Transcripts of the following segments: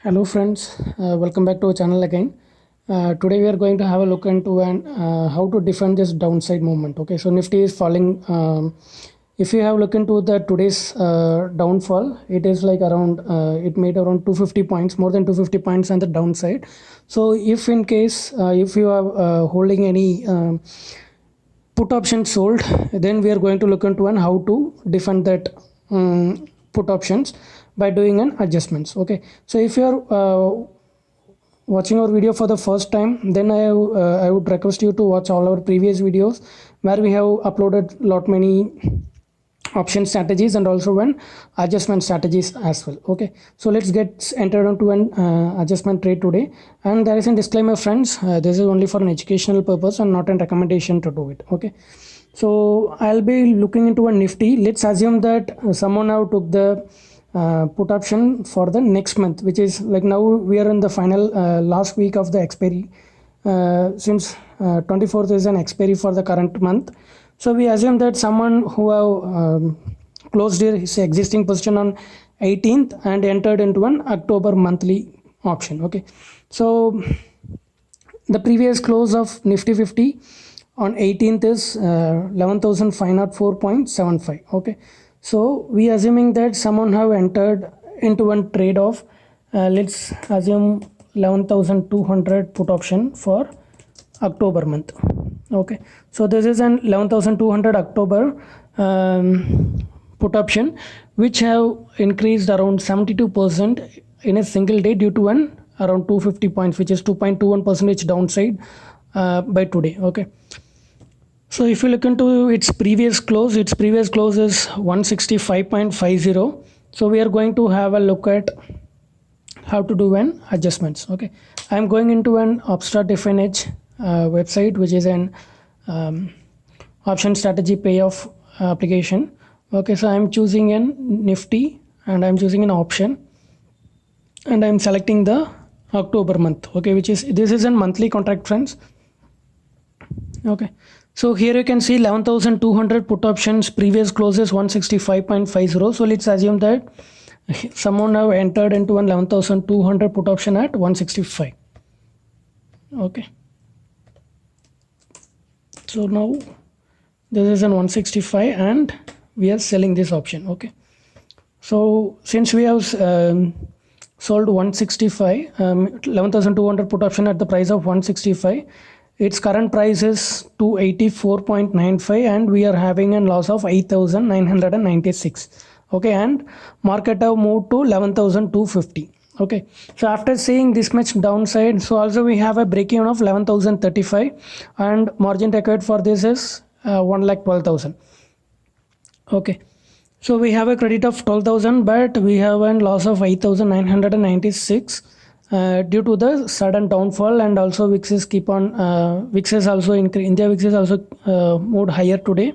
Hello friends, welcome back to our channel again. Today we are going to have a look into how to defend this downside movement. Okay, so Nifty is falling. If you have look into the today's downfall, it is like around it made around 250 points, more than 250 points on the downside. So if in case if you are holding any put option sold, then we are going to look into how to defend that put options by doing an adjustments. Okay, so if you are watching our video for the first time, then I would request you to watch all our previous videos where we have uploaded lot many option strategies and also one adjustment strategies as well. Okay, so let's get entered into an adjustment trade today. And there is a disclaimer friends, this is only for an educational purpose and not a recommendation to do it. Okay, so I'll be looking into a Nifty. Let's assume that someone now took the put option for the next month, which is like now we are in the final last week of the expiry, since 24th is an expiry for the current month. So we assume that someone who have closed his existing position on 18th and entered into an October monthly option. Okay, so the previous close of Nifty 50 on 18th is 11,504.75. Okay, so we assuming that someone have entered into one trade of let's assume 11,200 put option for October month. Okay, so this is an 11,200 October put option which have increased around 72% in a single day due to an around 250 points, which is 2.21% downside by today. Okay, so if you look into its previous close is 165.50. so we are going to have a look at how to do an adjustments. Okay, I'm going into an Upstart FNH website, which is an option strategy payoff application. Okay, so I'm choosing an Nifty and I'm choosing an option and I'm selecting the October month. Okay, which is this is a monthly contract friends. Okay, so here you can see 11,200 put options, previous closes 165.50. so let's assume that someone have entered into an 11,200 put option at 165. Okay, so now this is an 165 and we are selling this option. Okay, so since we have sold 165 11,200 put option at the price of 165, its current price is 284.95 and we are having a loss of 8,996. okay, and market have moved to 11,250. okay, so after seeing this much downside, so also we have a break even of 11,035 and margin required for this is 1,12,000. okay, so we have a credit of 12,000 but we have a loss of 8,996 due to the sudden downfall, and also VIX is keep on VIX is also increase. India VIX is also moved higher today,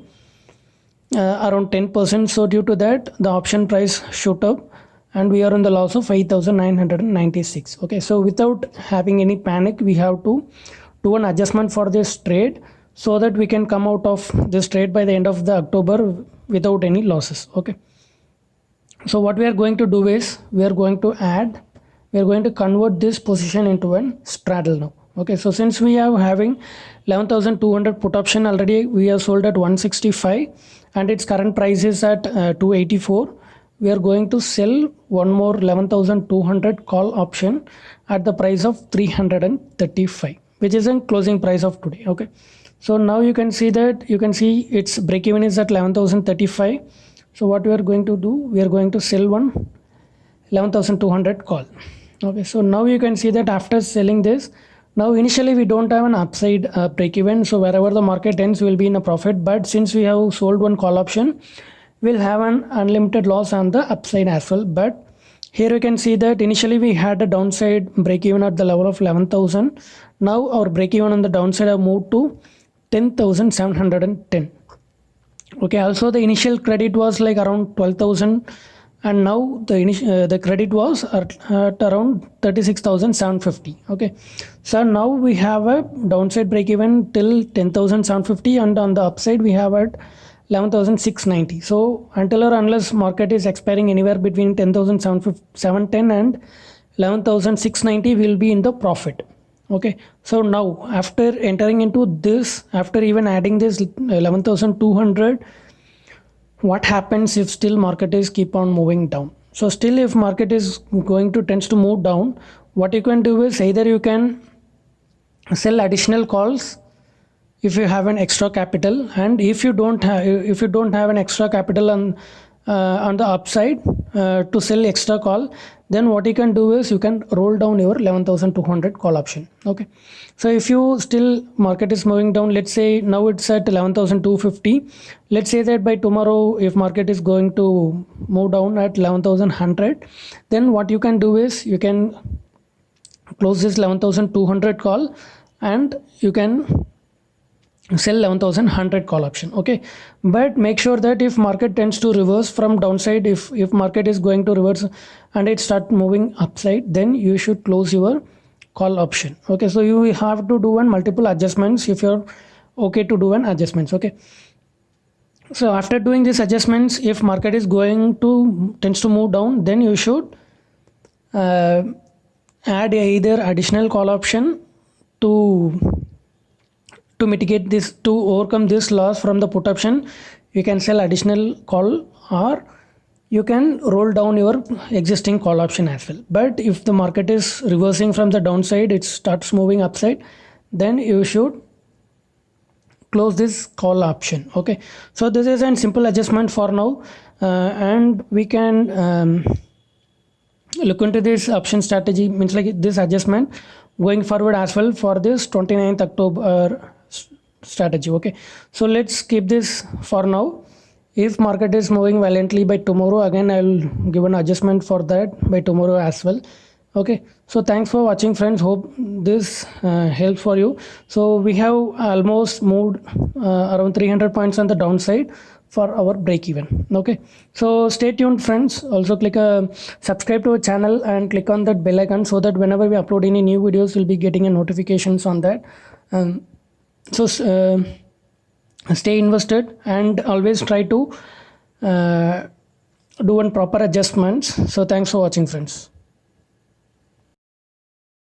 around 10%. so due to that the option price shoot up and we are in the loss of 8,996. okay, so without having any panic, we have to do an adjustment for this trade so that we can come out of this trade by the end of the October without any losses. okay, so what we are going to do is we are going to convert this position into a straddle now. okay, so since we are having 11,200 put option already, we have sold at 165 and its current price is at 284. we are going to sell one more 11,200 call option at the price of 335, which is a closing price of today. okay, so now you can see its break even is at 11,035. so what we are going to do, we are going to sell one 11,200 call. okay, so now you can see that after selling this, now initially we don't have an upside break even, so wherever the market ends will be in a profit, but since we have sold one call option, we'll have an unlimited loss on the upside as well. But here you can see that initially we had a downside break even at the level of 11,000. now our break even on the downside have moved to 10,710. okay, also the initial credit was like around 12,000 and now the credit was at around 36,750. okay, so now we have a downside break even till 10,750 and on the upside we have at 11,690. so until or unless market is expiring anywhere between 10,710 and 11,690 will be in the profit. Okay, so now after entering into this, after even adding this 11,200, what happens if still market is keep on moving down? So still if market is going to tends to move down, what you can do is either you can sell additional calls if you have an extra capital, and if you don't have an extra capital on the upside to sell extra call, then what you can do is you can roll down your 11,200 call option. Okay, so if you still market is moving down, let's say now it's at 11,250, let's say that by tomorrow if market is going to move down at 11,100, then what you can do is you can close this 11,200 call and you can sell 11,100 call option. Okay, but make sure that if market tends to reverse from downside, if market is going to reverse and it start moving upside, then you should close your call option. Okay, so you have to do one multiple adjustments if you're okay to do an adjustments. Okay, so after doing these adjustments, if market is going to tends to move down, then you should add either additional call option to mitigate this, to overcome this loss from the put option. You can sell additional call, or you can roll down your existing call option as well. But if the market is reversing from the downside, it starts moving upside, then you should close this call option. Okay, so this is a simple adjustment for now, and we can look into this option strategy, means like this adjustment going forward as well for this 29th October strategy. Okay, so let's keep this for now. If market is moving valiantly by tomorrow, again I'll give an adjustment for that by tomorrow as well. Okay, so thanks for watching, friends. Hope this helps for you. So we have almost moved around 300 points on the downside for our break even. Okay, so stay tuned, friends. Also click subscribe to our channel and click on that bell icon so that whenever we upload any new videos, you'll be getting a notifications on that. So stay invested and always try to do one proper adjustments. So thanks for watching, friends.